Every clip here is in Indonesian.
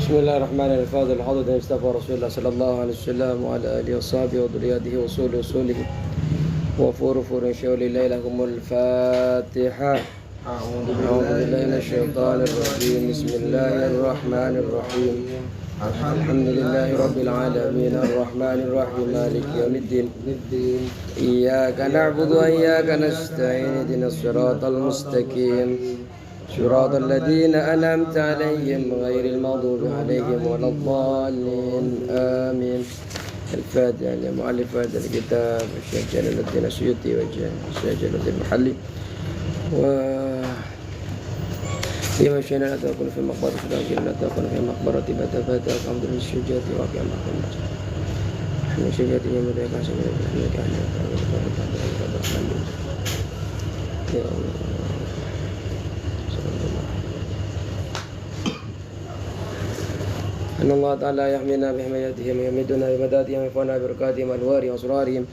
Bismillahirrahmanirrahim. Al-Fadhil Hadud Mustafa Rasulullah sallallahu alaihi wasallam wa ala alihi washabihi wa dhurriyyatihi wa usulihi wa furufur syawli lailahumul Fatihah. A'udzu billahi minasyaitonir rajim. Bismillahirrahmanirrahim. Alhamdulillahi rabbil alamin arrahmanir rahim maliki yaumiddin. Iyyaka na'budu wa iyyaka nasta'in ihdinas siratal mustaqim. صراط الذين أنعمت عليهم غير المغضوب عليهم ولا الضالين آمين. الفاتحة لمؤلف هذا الكتاب الشيخ جلال الدين السيوطي والشيخ جلال الدين المحلي لما شئنا لا تكون في مقبرة فلان لا تكون في مقبرة بتفاتها الحمد لله الشجاعة واقع محمد من شجاعة يوم ذاك عشان كان يا الله. أن الله تعالى يحمينا بحمايتهم ويمدنا بمدادهم وينفعنا ببركاتهم والوارهم وأسرارهم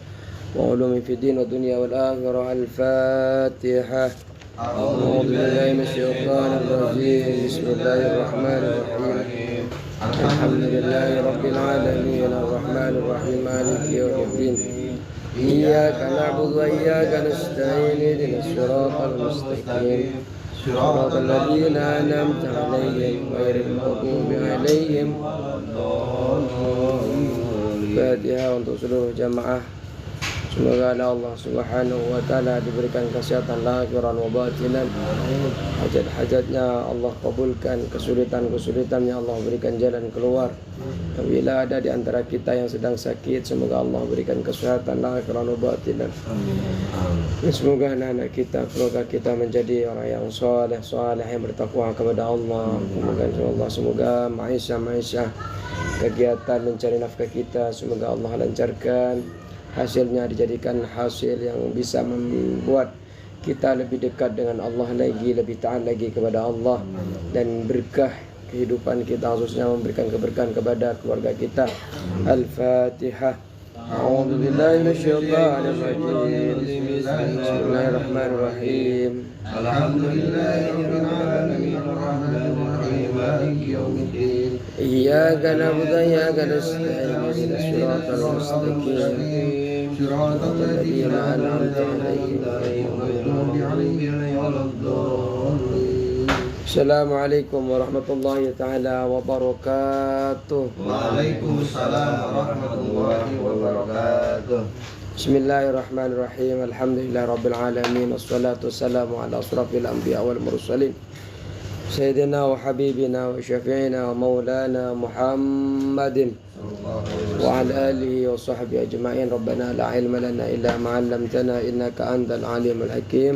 وعلومهم في الدين والدنيا والآخرة. الفاتحة. أعوذ بالله من الشيطان الرجيم. بسم الله الرحمن الرحيم. الحمد لله رب العالمين الرحمن الرحيم مالك يوم الدين. إياك نعبد وإياك نستعين اهدنا الصراط المستقيم صراط الذين أنعمت عليهم غير المغضوب عليهم. Fatihah untuk seluruh jamaah. Semoga Allah Subhanahu wa taala diberikan kesehatan lahiran wa batinan. Hajat-hajatnya Allah kabulkan, kesulitan-kesulitannya Allah berikan jalan keluar. Apabila ada di antara kita yang sedang sakit, semoga Allah berikan kesehatan lahiran wa batinan. Semoga anak-anak kita, keluarga kita menjadi orang yang soleh yang bertakwa kepada Allah. Semoga maisha kegiatan mencari nafkah kita, semoga Allah lancarkan. Hasilnya dijadikan hasil yang bisa membuat kita lebih dekat dengan Allah lagi, lebih taat lagi kepada Allah, dan berkah kehidupan kita, khususnya memberikan keberkahan kepada keluarga kita. Al-Fatihah. A'udzu billahi minasyaitonir rajim. Bismillahirrahmanirrahim. Alhamdulillahirabbil alamin arrahmanir rahim maliki yaumiddin. Iyyaka na'budu wa iyyaka nasta'in ihdinas siratal mustaqim صراط الذين أنعمت عليهم غير المغضوب عليهم ولا الضالين. السلام عليكم ورحمة الله تعالى وبركاته. وعليكم السلام ورحمة الله وبركاته. بسم الله الرحمن الرحيم. الحمد لله رب العالمين والصلاة والسلام على أشرف الأنبياء والمرسلين سيدنا وحبيبنا وشفيعنا ومولانا محمد وعلى آله وصحبه أجمعين. ربنا لا علم لنا إلا ما علمتنا إنك أنت العليم الحكيم.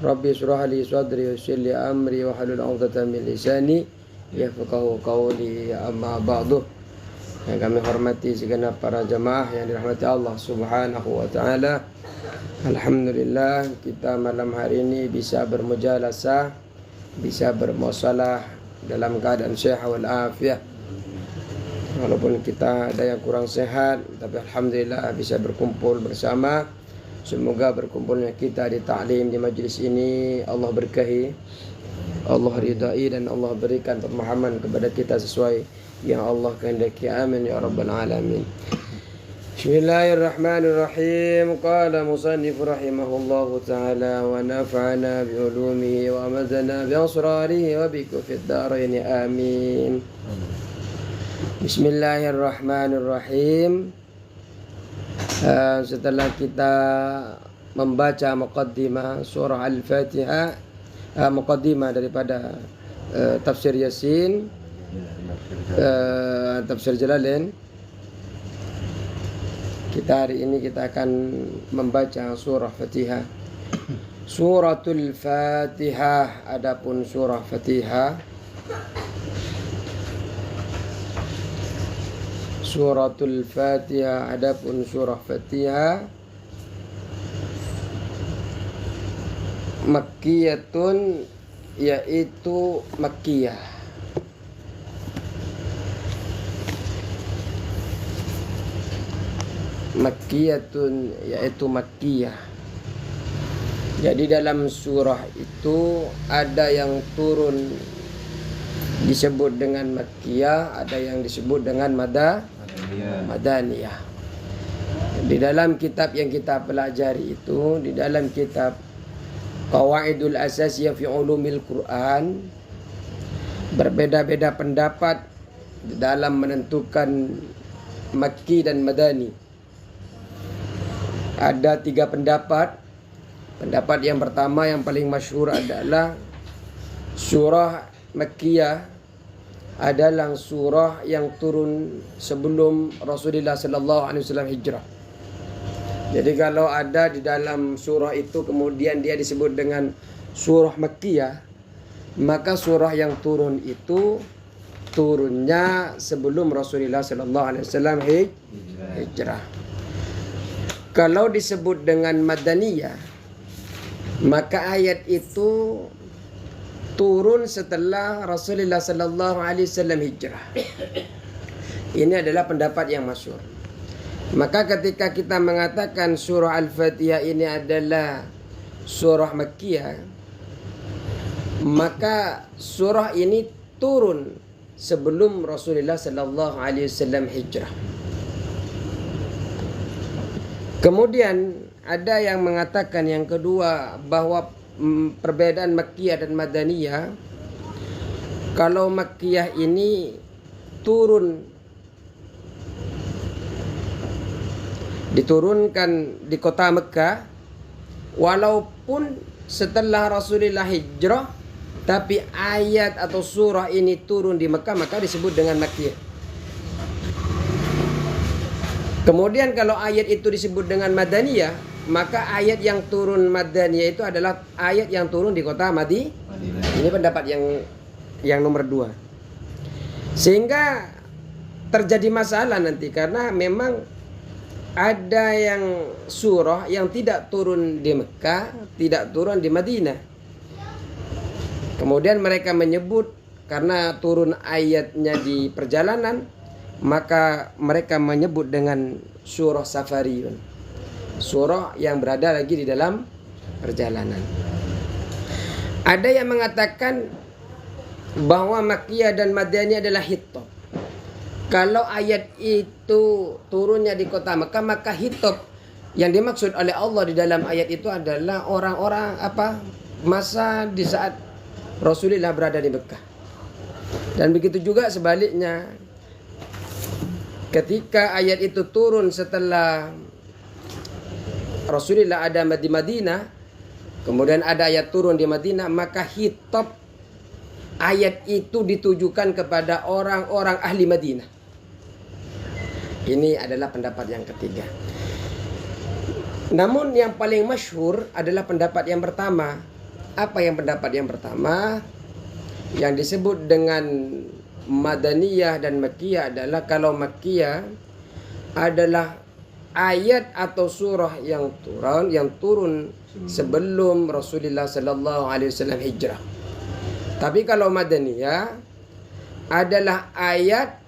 ربي اشرح لي صدري ويسر لي أمري واحلل عقدة من لساني yafqahu qawli. Amma ba'du. Yang kami hormati segenap para jamaah yang dirahmati Allah Subhanahu wa taala. Alhamdulillah kita malam hari ini bisa bermujalasah, bisa bermusalah dalam keadaan sehat wal afiah. Walaupun kita ada yang kurang sehat, tapi alhamdulillah bisa berkumpul bersama. Semoga berkumpulnya kita di ta'lim, di majlis ini Allah berkahi, Allah ridai, dan Allah berikan pemahaman kepada kita sesuai yang Allah kehendaki. Amin ya rabbal alamin. Bismillahirrahmanirrahim. Qala musannif rahimahullahu ta'ala wa nafa'ana bi ulumihi wa amadana bi asrarihi wa bikum fid darain. Amin. Bismillahirrahmanirrahim. Setelah kita membaca muqaddimah surah Al-Fatihah, muqaddimah daripada tafsir Yasin, tafsir Jalalain, hari ini kita akan membaca surah Fatihah, suratul Fatihah. Adapun surah Fatihah, suratul Fatihah, adapun surah Fatihah makkiyatun, yaitu makkiyah. Makkiyatun, yaitu makkiyah. Jadi dalam surah itu ada yang turun disebut dengan Makkiyah, ada yang disebut dengan Madaniyah. Di dalam kitab yang kita pelajari itu, di dalam kitab Qawaidul Asasiyah fi Ulumil Quran, berbeda-beda pendapat dalam menentukan Makki dan Madani. Ada 3 pendapat. Pendapat yang pertama yang paling masyhur adalah surah Makkiyah adalah surah yang turun sebelum Rasulullah sallallahu alaihi wasallam hijrah. Jadi kalau ada di dalam surah itu kemudian dia disebut dengan surah Makkiyah, maka surah yang turun itu turunnya sebelum Rasulullah sallallahu alaihi wasallam hijrah. Kalau disebut dengan Madaniyah, maka ayat itu turun setelah Rasulullah sallallahu alaihi wasallam hijrah. Ini adalah pendapat yang masyhur. Maka ketika kita mengatakan surah Al-Fatihah ini adalah surah Makkiyah, maka surah ini turun sebelum Rasulullah sallallahu alaihi wasallam hijrah. Kemudian ada yang mengatakan yang kedua bahwa perbedaan Makkiyah dan Madaniyah, kalau Makkiyah ini diturunkan di kota Mekah, walaupun setelah Rasulullah hijrah, tapi ayat atau surah ini turun di Mekah, maka disebut dengan Makkiyah. Kemudian kalau ayat itu disebut dengan Madaniyah, maka ayat yang turun Madaniyah itu adalah ayat yang turun di kota Madinah. Ini pendapat yang nomor 2. Sehingga terjadi masalah nanti karena memang ada yang surah yang tidak turun di Mekah, tidak turun di Madinah. Kemudian mereka menyebut karena turun ayatnya di perjalanan, maka mereka menyebut dengan surah Safariyun, surah yang berada lagi di dalam perjalanan. Ada yang mengatakan bahwa Makkiyah dan Madaniyah adalah Hittab. Kalau ayat itu turunnya di kota Mekah, maka Hittab yang dimaksud oleh Allah di dalam ayat itu adalah orang-orang masa di saat Rasulullah berada di Mekah. Dan begitu juga sebaliknya, ketika ayat itu turun setelah Rasulullah ada di Madinah, kemudian ada ayat turun di Madinah, maka Hittab ayat itu ditujukan kepada orang-orang ahli Madinah. Ini adalah pendapat yang ketiga. Namun yang paling masyhur adalah pendapat yang pertama. Apa yang pendapat yang pertama? Yang disebut dengan Madaniyah dan Makkiyah adalah kalau Makkiyah adalah ayat atau surah yang turun sebelum Rasulullah sallallahu alaihi wasallam hijrah. Tapi kalau Madaniyah adalah ayat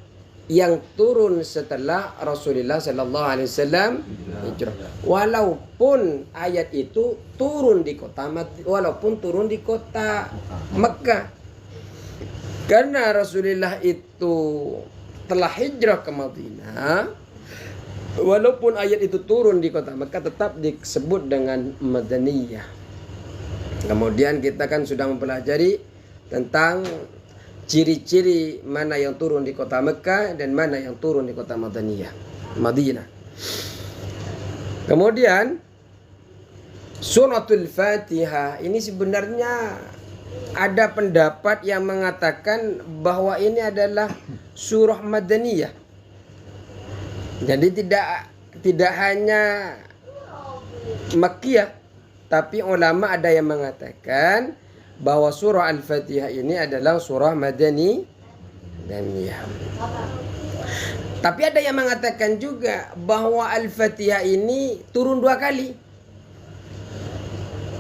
yang turun setelah Rasulullah sallallahu alaihi wasallam hijrah. Walaupun ayat itu turun di kota Mekah. Karena Rasulullah itu telah hijrah ke Madinah, walaupun ayat itu turun di kota Mekah tetap disebut dengan Madaniyah. Kemudian kita kan sudah mempelajari tentang ciri-ciri mana yang turun di kota Mekah dan mana yang turun di kota Madinah. Kemudian Suratul Fatihah ini sebenarnya ada pendapat yang mengatakan bahwa ini adalah surah Madaniyah. Jadi tidak hanya Makkiyah, tapi ulama ada yang mengatakan bahwa surah Al-Fatihah ini adalah surah Madaniyah. Tapi ada yang mengatakan juga bahwa Al-Fatihah ini turun 2 kali.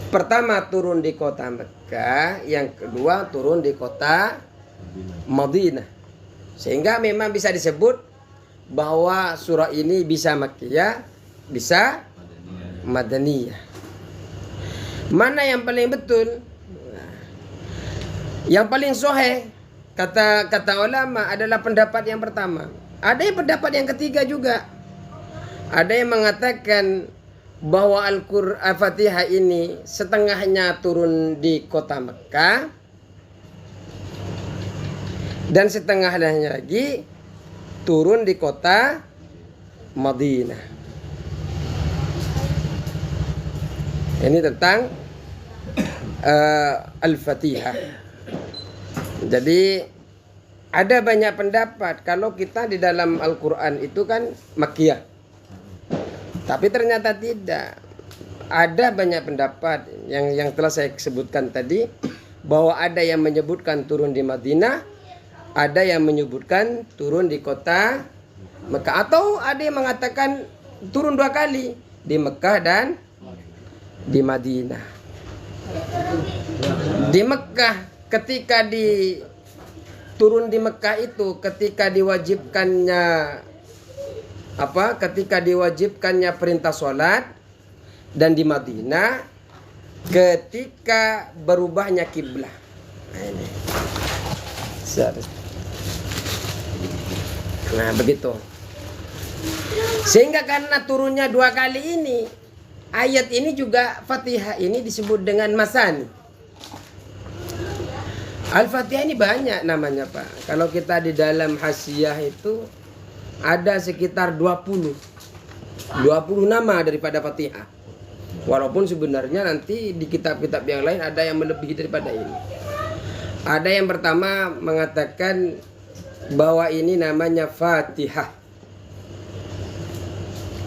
Pertama turun di kota Mekah, yang kedua turun di kota Madinah. Sehingga memang bisa disebut bahwa surah ini bisa Makkiyah, bisa Madaniyah. Mana yang paling betul? Yang paling sahih kata ulama adalah pendapat yang pertama. Ada yang pendapat yang ketiga juga. Ada yang mengatakan bahwa Al-Fatihah ini setengahnya turun di kota Mekah dan setengahnya lagi turun di kota Madinah. Ini tentang Al-Fatihah. Jadi ada banyak pendapat kalau kita di dalam Al-Quran itu kan Makkiyah. Tapi ternyata tidak. Ada banyak pendapat yang telah saya sebutkan tadi, bahwa ada yang menyebutkan turun di Madinah, ada yang menyebutkan turun di kota Mekah, atau ada yang mengatakan turun 2 kali, di Mekah dan di Madinah. Di Mekah, ketika turun di Mekah itu ketika diwajibkannya perintah sholat, dan di Madinah ketika berubahnya kiblah. Nah, begitu. Sehingga karena turunnya 2 kali ini, ayat ini juga Fatihah ini disebut dengan Masani. Al-Fatihah ini banyak namanya, Pak. Kalau kita di dalam Hasyiah itu ada sekitar 20 nama daripada Fatihah. Walaupun sebenarnya nanti di kitab-kitab yang lain ada yang melebihi daripada ini. Ada yang pertama mengatakan bahwa ini namanya Fatihah.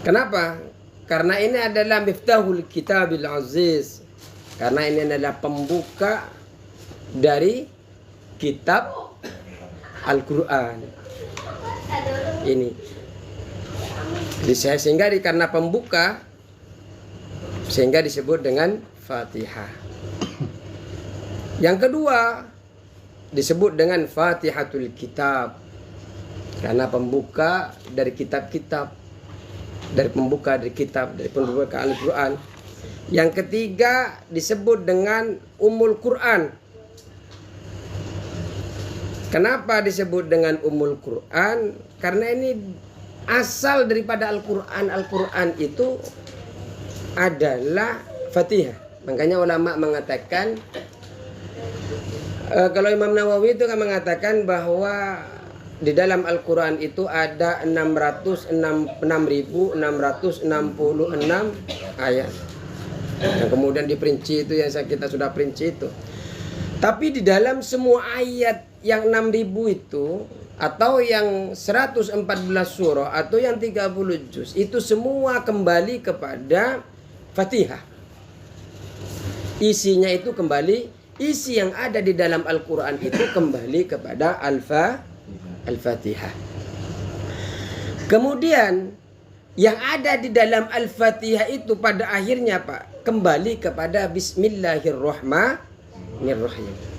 Kenapa? Karena ini adalah Miftahul Kitabil Aziz. Karena ini adalah pembuka dari kitab Al-Quran. Ini sehingga karena pembuka sehingga disebut dengan Fatihah. Yang kedua disebut dengan Fatihatul Kitab karena pembuka dari kitab-kitab, dari pembuka Al-Quran. Yang ketiga disebut dengan Ummul Quran. Kenapa disebut dengan Ummul Quran? Karena ini asal daripada Al-Quran. Al-Quran itu adalah Fatihah. Makanya ulama mengatakan, kalau Imam Nawawi itu kan mengatakan bahwa di dalam Al-Quran itu ada 6.666 ayat. Yang kemudian diperinci itu yang kita sudah perinci itu. Tapi di dalam semua ayat yang 6.000 itu, atau yang 114 surah, atau yang 30 juz, itu semua kembali kepada Fatihah. Isinya itu kembali, isi yang ada di dalam Al-Quran itu kembali kepada Al-Fatihah. Kemudian yang ada di dalam Al-Fatihah itu pada akhirnya, Pak, kembali kepada Bismillahirrahmanirrahim.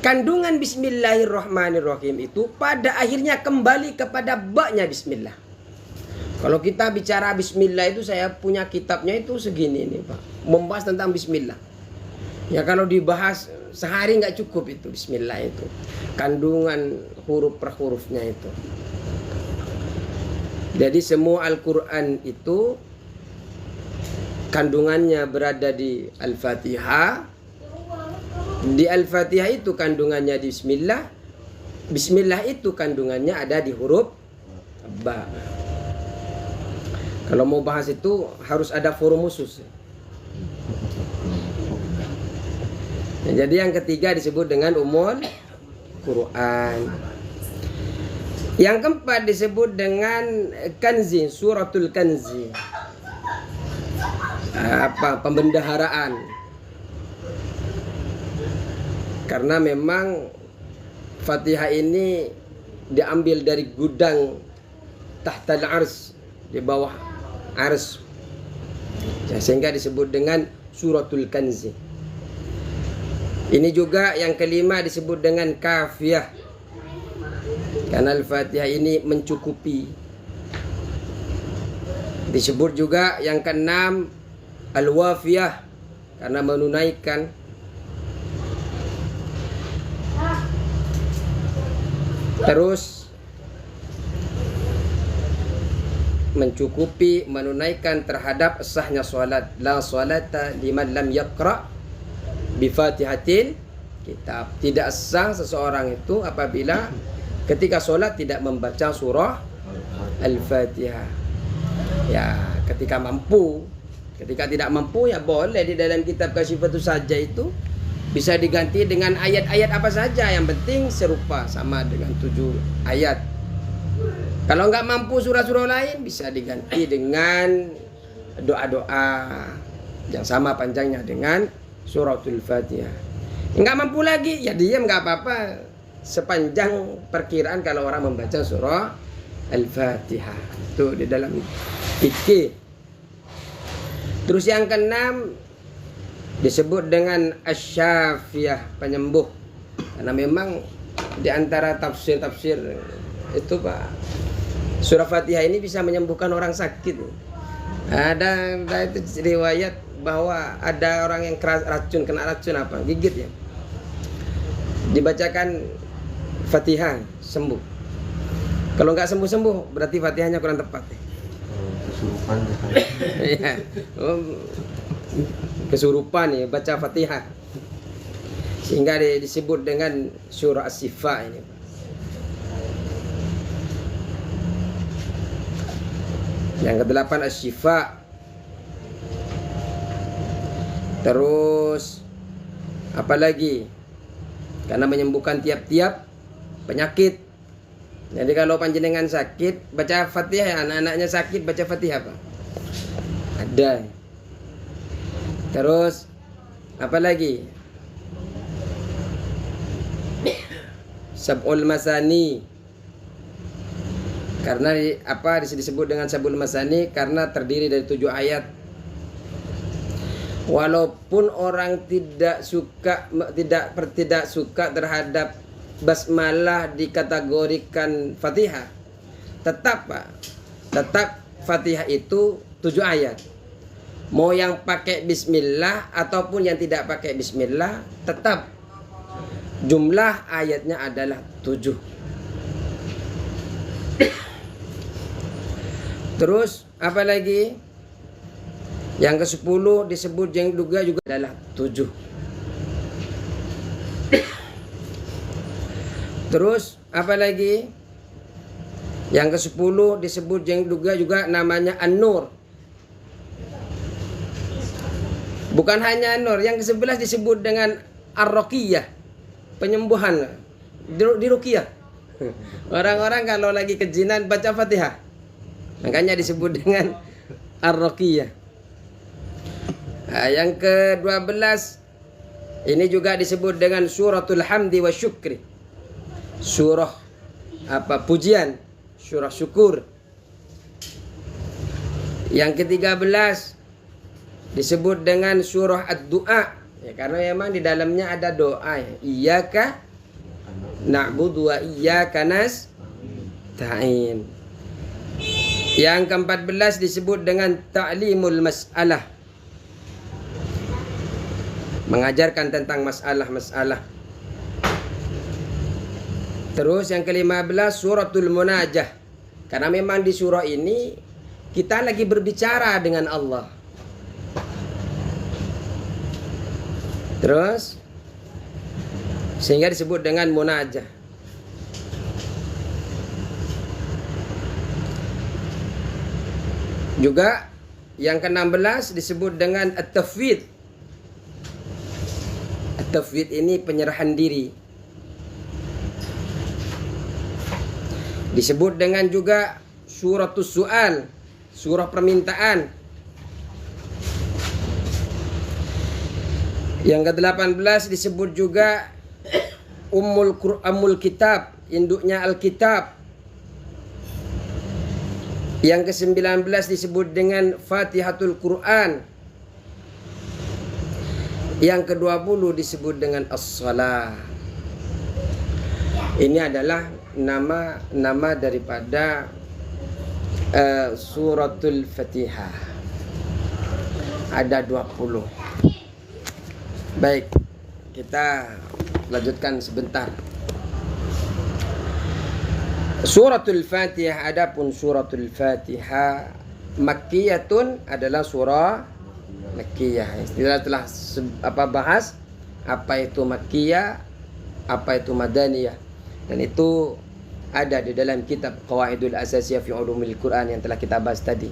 Kandungan Bismillahirrahmanirrahim itu pada akhirnya kembali kepada baknya Bismillah. Kalau kita bicara Bismillah itu, saya punya kitabnya itu segini nih, Pak, membahas tentang Bismillah. Ya kalau dibahas sehari nggak cukup itu Bismillah itu. Kandungan huruf per hurufnya itu. Jadi semua Al-Quran itu kandungannya berada di Al-Fatihah. Di Al-Fatihah itu kandungannya di Bismillah. Bismillah itu kandungannya ada di huruf ba. Kalau mau bahas itu harus ada forum khusus. Nah, jadi yang ketiga disebut dengan Ummul Quran. Yang keempat disebut dengan Kanzi, Suratul Kanzi. Pembendaharaan. Karena memang Fatihah ini diambil dari gudang tahtal ars, di bawah ars, sehingga disebut dengan Suratul Kanzi. Ini juga yang kelima disebut dengan Kafiyah, karena Al-Fatihah ini mencukupi. Disebut juga yang keenam Al-Wafiyah, karena menunaikan. Terus mencukupi menunaikan terhadap sahnya solat. La solata liman lam yaqra bi Fatihatil kitab. Tidak sah seseorang itu apabila ketika solat tidak membaca surah Al-Fatihah. Ya, ketika mampu. Ketika tidak mampu ya boleh di dalam kitab Kasyifatus Saja itu bisa diganti dengan ayat-ayat apa saja, yang penting serupa sama dengan 7 ayat. Kalau nggak mampu surah-surah lain bisa diganti dengan doa-doa yang sama panjangnya dengan suratul Fatihah. Nggak mampu lagi ya diam, nggak apa-apa sepanjang perkiraan kalau orang membaca surah Al-Fatihah. Itu di dalam fikih. Terus yang keenam disebut dengan asy-syafiyah, penyembuh. Karena memang di antara tafsir-tafsir itu Pak, surah Fatihah ini bisa menyembuhkan orang sakit. Ada itu riwayat bahwa ada orang yang kena racun apa, gigit ya. Dibacakan Fatihah sembuh. Kalau nggak sembuh-sembuh berarti Fatihahnya kurang tepat. Kesurupan ya. Kesurupan ya baca Fatihah. Sehingga disebut dengan surah As-Sifa ini. Yang ke-8 Asy-Syifa. Terus apa lagi? Karena menyembuhkan tiap-tiap penyakit. Jadi kalau panjenengan sakit baca Fatihah ya, anak-anaknya sakit baca Fatihah Pak. Ada. Terus apa lagi? Sab'ul Masani. Karena apa disebut dengan Sab'ul Masani? Karena terdiri dari 7 ayat. Walaupun orang tidak suka terhadap basmalah dikategorikan Fatihah, tetap Fatihah itu 7 ayat. Mau yang pakai bismillah ataupun yang tidak pakai bismillah, tetap jumlah ayatnya adalah 7. Terus apa lagi? Yang ke-10 disebut yang juga adalah 7. Terus apa lagi? Yang ke-10 disebut yang juga namanya An-Nur. Bukan hanya An-Nur, yang ke-11 disebut dengan Ar-Ruqyah, penyembuhan di ruqyah. Orang-orang kalau lagi kejinan baca Fatihah. Makanya disebut dengan Ar-Ruqyah. Nah, yang ke-12 ini juga disebut dengan Suratul Hamdi wa Syukri. Surah apa pujian, surah syukur. Yang ke-13 disebut dengan surah Ad-Du'a ya, karena memang di dalamnya ada doa ya. Iyyaka na'budu wa iyyaka nasta'in. Yang ke-14 disebut dengan Ta'limul Mas'alah, mengajarkan tentang masalah-masalah. Terus yang ke-15 Suratul Munajah. Karena memang di surah ini kita lagi berbicara dengan Allah. Terus sehingga disebut dengan munajah. Juga yang ke-16 disebut dengan At-Tafwid. At-Tafwid ini penyerahan diri. Disebut dengan juga Suratus Su'al, surah permintaan. Yang ke-18 disebut juga Ummul Kitab, induknya Alkitab. Yang ke-19 disebut dengan Fatihatul Quran. Yang ke-20 disebut dengan As-Salah. Ini adalah nama daripada Suratul Fatihah. Ada 20. Baik, kita lanjutkan sebentar. Suratul Fatihah, adapun suratul Fatihah makkiyatun adalah surah makkiyah. Kita telah bahas apa itu makkiyah, apa itu madaniyah, dan itu ada di dalam kitab Qawaidul Asasiyah fi Ulumil Quran yang telah kita bahas tadi.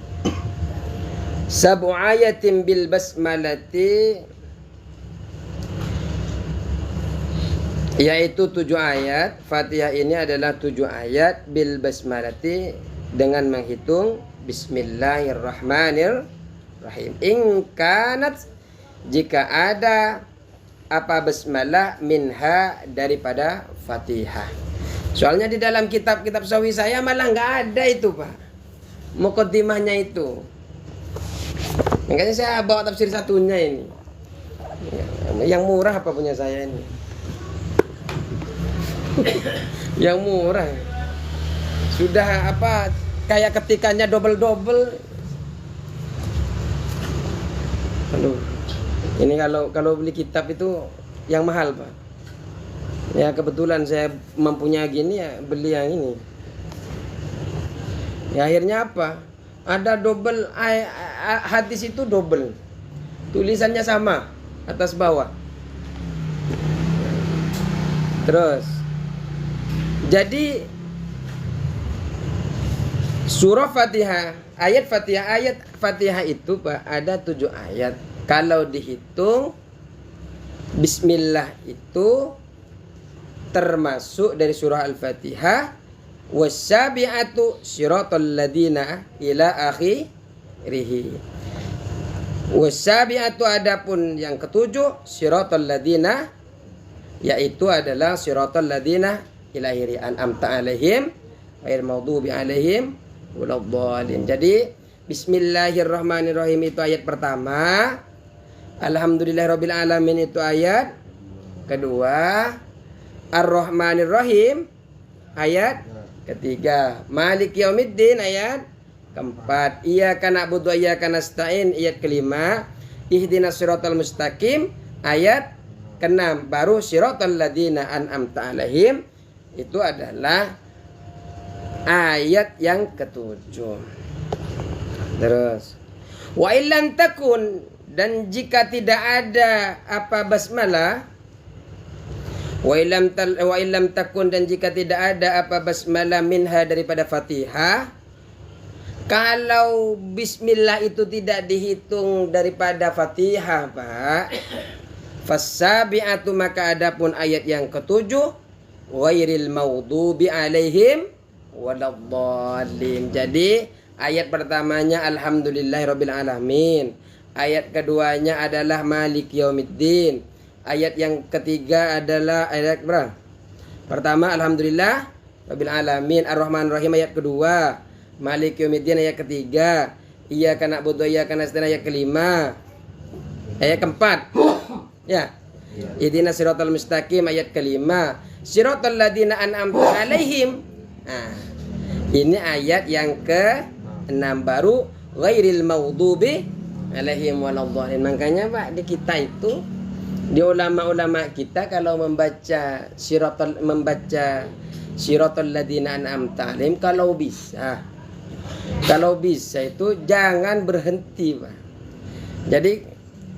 Sab'u ayatin bil basmalati, yaitu 7 ayat. Fatihah ini adalah 7 ayat bil basmalati, dengan menghitung Bismillahirrahmanirrahim. In kanat, jika ada apa basmalah, minha, daripada Fatihah. Soalnya di dalam kitab-kitab sawi saya malah nggak ada itu, Pak, muqaddimahnya itu. Makanya saya bawa tafsir satunya ini. Yang murah apa punya saya ini? Yang murah. Sudah kayak ketikannya double-double. Aduh. Ini kalau beli kitab itu yang mahal, Pak. Ya kebetulan saya mempunyai gini, ya beli yang ini. Ya akhirnya apa? Ada double, hadis itu double. Tulisannya sama, atas bawah. Terus jadi surah Fatihah, ayat Fatihah itu, Pak, ada 7 ayat. Kalau dihitung Bismillah itu termasuk dari surah Al-Fatihah. Wassabi'atu siratal ladina ila akhirih. Wassabi'atu, adapun yang ketujuh, siratal ladina, yaitu adalah siratal ladina ila akhirih, an'amta alaihim ghairil maghdubi alaihim waladdallin. Jadi Bismillahirrahmanirrahim itu ayat pertama. Alhamdulillahirabbil alamin itu ayat kedua. Ar-Rahmanir-Rahim ayat ketiga. Maliki yaumiddin ayat keempat. Iyyaka na'budu wa iyyaka nasta'in ayat kelima. Ihdinas siratal mustaqim ayat keenam. Baru siratal ladzina an'amta alaihim itu adalah ayat yang ketujuh. Terus wa illam takun, dan jika tidak ada apa basmalah, wa illam takun, dan jika tidak ada apa basmalah, minha, daripada Fatihah. Kalau bismillah itu tidak dihitung daripada Fatihah, Pak, fassabi'atu, maka adapun ayat yang ketujuh, ghairil maghdubi alaihim waladdallin. Jadi ayat pertamanya alhamdulillahirabbil alamin. Ayat keduanya adalah Maliki yaumiddin. Ayat yang ketiga adalah ayat berapa? Pertama alhamdulillah rabbil alamin. Ar-Rahmanir Rahim ayat kedua. Maliki yaumiddin ayat ketiga. Iyyaka na'budu wa iyyaka nasta'in ayat kelima. Ayat keempat. Ya. Ihdinas siratal mustaqim ayat kelima. Siratal ladzina an'amta alaihim. Nah, ini ayat yang ke-6, baru ghairil maghdubi alaihim waladdallin. Makanya, Pak, di kita itu, di ulama-ulama kita, kalau membaca siratal ladzina an'amta alaihim, kalau bisa itu jangan berhenti, Pak. Jadi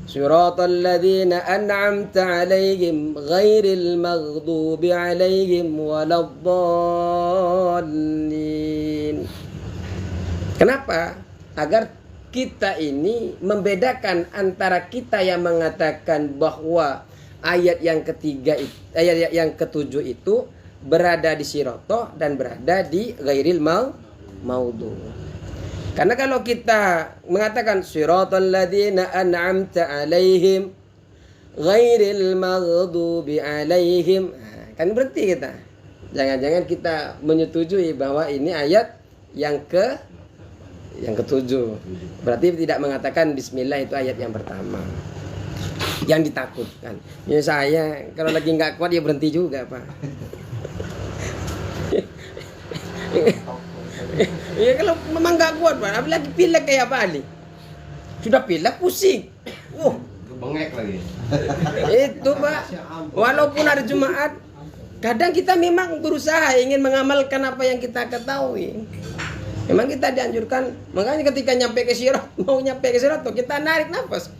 siratal ladzina an'amta alaihim ghairil maghdubi alaihim waladdallin. Kenapa? Agar kita ini membedakan antara kita yang mengatakan bahwa ayat yang ketiga, ayat yang ketujuh itu berada di siratoh dan berada di ghairil maudhu. Karena kalau kita mengatakan siratal ladzina an'amta alaihim ghairil maghdubi alaihim, kan berarti kita jangan-jangan kita menyetujui bahwa ini ayat yang ketujuh. Berarti tidak mengatakan bismillah itu ayat yang pertama. Yang ditakutkan. Ya saya kalau lagi nggak kuat ya berhenti juga, Pak. Ya kalau memang nggak kuat, Pak. Apalagi pilek kayak apa Ali? Sudah pilek pusing. Bengek lagi. Itu, Pak. Walaupun hari Jumat Kadang kita memang berusaha ingin mengamalkan apa yang kita ketahui. Memang kita dianjurkan, makanya ketika nyampe ke sirat, mau nyampe ke sirat tuh kita narik nafas.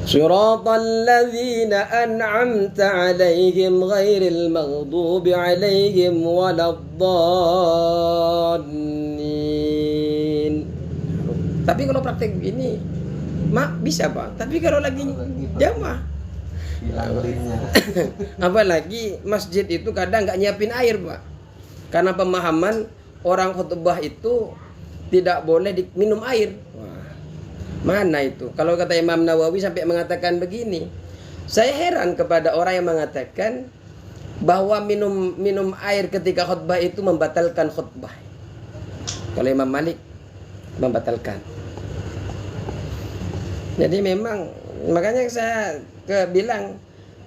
Siratal ladzina an'amta 'alaihim ghairil maghdubi 'alaihim waladdallin. Tapi kalau praktek begini, bisa Pak. Tapi kalau lagi jamaah apalagi masjid itu kadang nggak nyiapin air Pak, karena pemahaman orang khutbah itu tidak boleh minum air. Wah, mana itu? Kalau kata Imam Nawawi sampai mengatakan begini, saya heran kepada orang yang mengatakan bahwa minum air ketika khutbah itu membatalkan khutbah. Kalau Imam Malik membatalkan. Jadi memang makanya saya bilang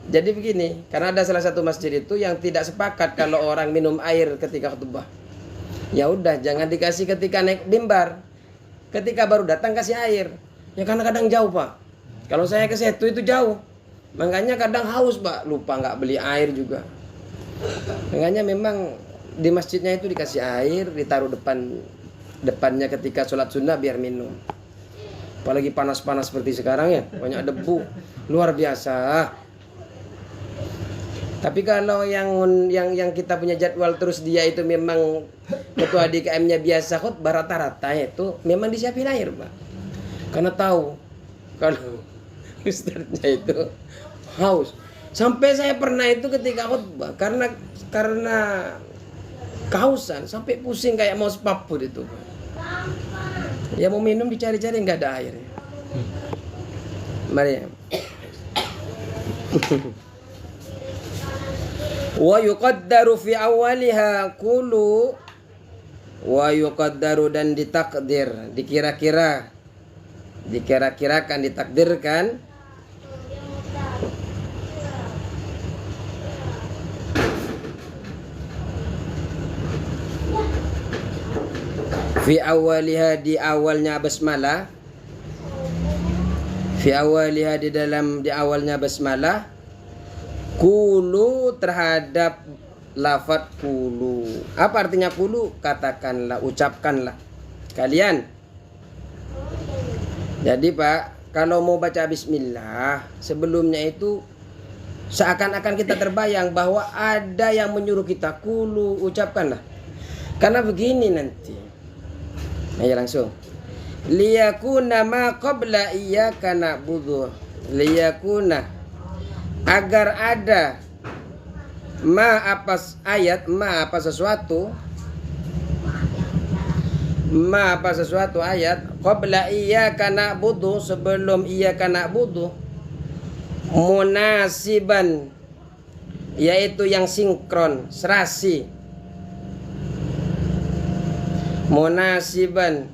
jadi begini, karena ada salah satu masjid itu yang tidak sepakat kalau orang minum air ketika khutbah. Ya udah, jangan dikasih ketika naik mimbar. Ketika baru datang kasih air. Ya karena kadang jauh Pak. Kalau saya ke situ itu jauh. Makanya kadang haus Pak, lupa nggak beli air juga. Makanya memang di masjidnya itu dikasih air, ditaruh depannya ketika sholat sunnah biar minum. Apalagi panas-panas seperti sekarang ya, banyak debu, luar biasa. Tapi kalau yang kita punya jadwal terus dia itu memang ketua DKM-nya biasa khutbah rata-rata itu memang disiapin air Pak. Karena tahu kalau ustadznya itu haus. Sampai saya pernah itu ketika khutbah karena kehausan sampai pusing kayak mau sepaput itu Pak. Ya mau minum dicari-cari nggak ada air. Mari. Wa yuqaddaru fi awwaliha kulu wa yuqaddaru dan ditakdir, dikira-kirakan, ditakdirkan fi awwaliha di awalnya basmalah, fi awwaliha di awalnya basmalah, kulu terhadap lafaz kulu. Apa artinya kulu? Katakanlah, ucapkanlah kalian. Jadi Pak, kalau mau baca bismillah sebelumnya itu seakan-akan kita terbayang bahwa ada yang menyuruh kita kulu, ucapkanlah. Karena begini nanti. Ayo langsung. Liyakuna ma qabla iyyaka na'budu. Liyakuna, agar ada ma apa ayat, ma apa sesuatu, ma apa sesuatu ayat qabla iyyaka na'budu, sebelum iyyaka na'budu, munasiban, yaitu yang sinkron, serasi. Munasiban,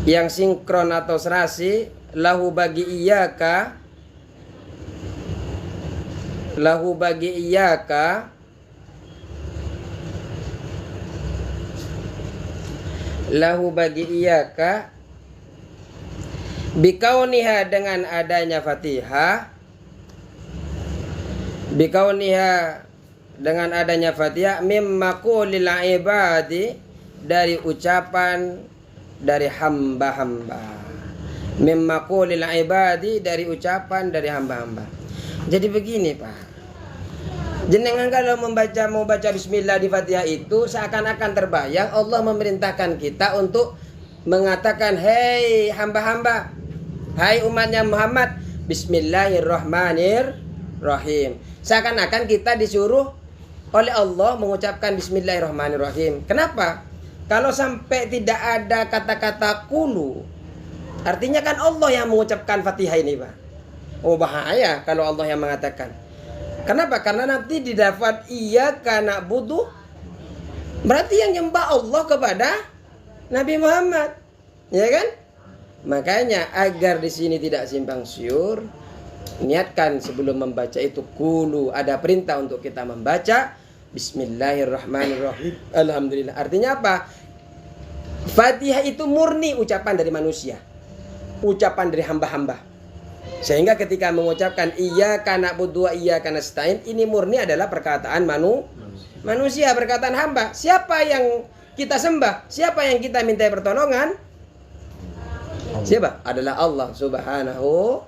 yang sinkron atau serasi, lahu bagi iyyaka, lahu bagi iyyaka, lahu bagi iyyaka, bikauniha dengan adanya Fatihah, bikauniha dengan adanya Fatihah, mimma qulil ibadi, dari ucapan dari hamba-hamba, mimma qulil ibadi, dari ucapan dari hamba-hamba. Jadi begini Pak, jenengan kalau mau baca bismillah di Fatihah itu seakan-akan terbayang Allah memerintahkan kita untuk mengatakan, hei hamba-hamba, hai umatnya Muhammad, bismillahirrahmanirrahim. Seakan-akan kita disuruh oleh Allah mengucapkan bismillahirrahmanirrahim. Kenapa? Kalau sampai tidak ada kata-kata kulu, artinya kan Allah yang mengucapkan Fatihah ini Pak. Oh bahaya kalau Allah yang mengatakan. Kenapa? Karena nanti didapat iyyaka na'budu, berarti yang nyembah Allah kepada Nabi Muhammad, ya kan? Makanya agar di sini tidak simpang siur, niatkan sebelum membaca itu kulu, ada perintah untuk kita membaca bismillahirrahmanirrahim. Alhamdulillah. Artinya apa? Fatihah itu murni ucapan dari manusia, ucapan dari hamba-hamba. Sehingga ketika mengucapkan iyyaka na'budu wa iyyaka nasta'in, ini murni adalah perkataan manusia, perkataan hamba. Siapa yang kita sembah? Siapa yang kita minta pertolongan? Siapa? Adalah Allah Subhanahu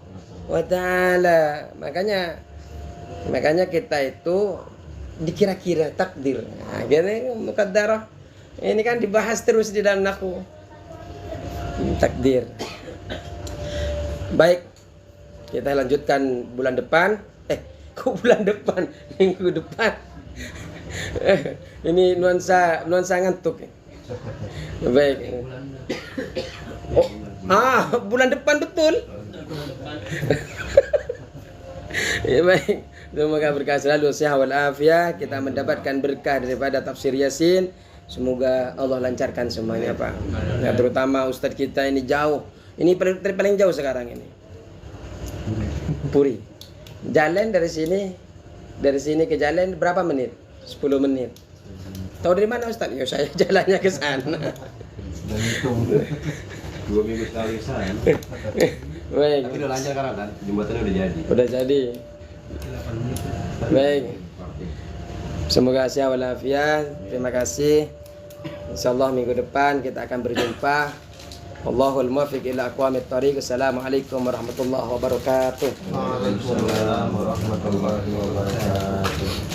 wa ta'ala. Makanya kita itu dikira-kira takdir. Nah, gini muqaddarah. Ini kan dibahas terus di dalam nahwu. Takdir. Baik. Kita lanjutkan bulan depan. Kok bulan depan? Minggu depan. Ini nuansa ngantuk. Baik. Bulan depan betul. Ya, baik. Semoga berkah selalu, sehat walafiat, kita mendapatkan berkah daripada tafsir Yasin. Semoga Allah lancarkan semuanya, Pak. Ya, terutama Ustadz kita ini jauh. Ini paling jauh sekarang ini. Puri. Jalan dari sini ke jalan berapa menit? 10 menit. Tahu dari mana Ustadz? Ya saya jalannya ke sana. 2 minggu sekali sana. Baik. Tapi udah lancar sekarang kan? Jembatannya udah jadi. Udah jadi. Baik. Semoga sehat walafiat. Terima kasih. Insyaallah minggu depan kita akan berjumpa. Allahul muwaffiq ila aqwamit thariq. Assalamualaikum warahmatullahi wabarakatuh. Waalaikumsalam warahmatullahi wabarakatuh.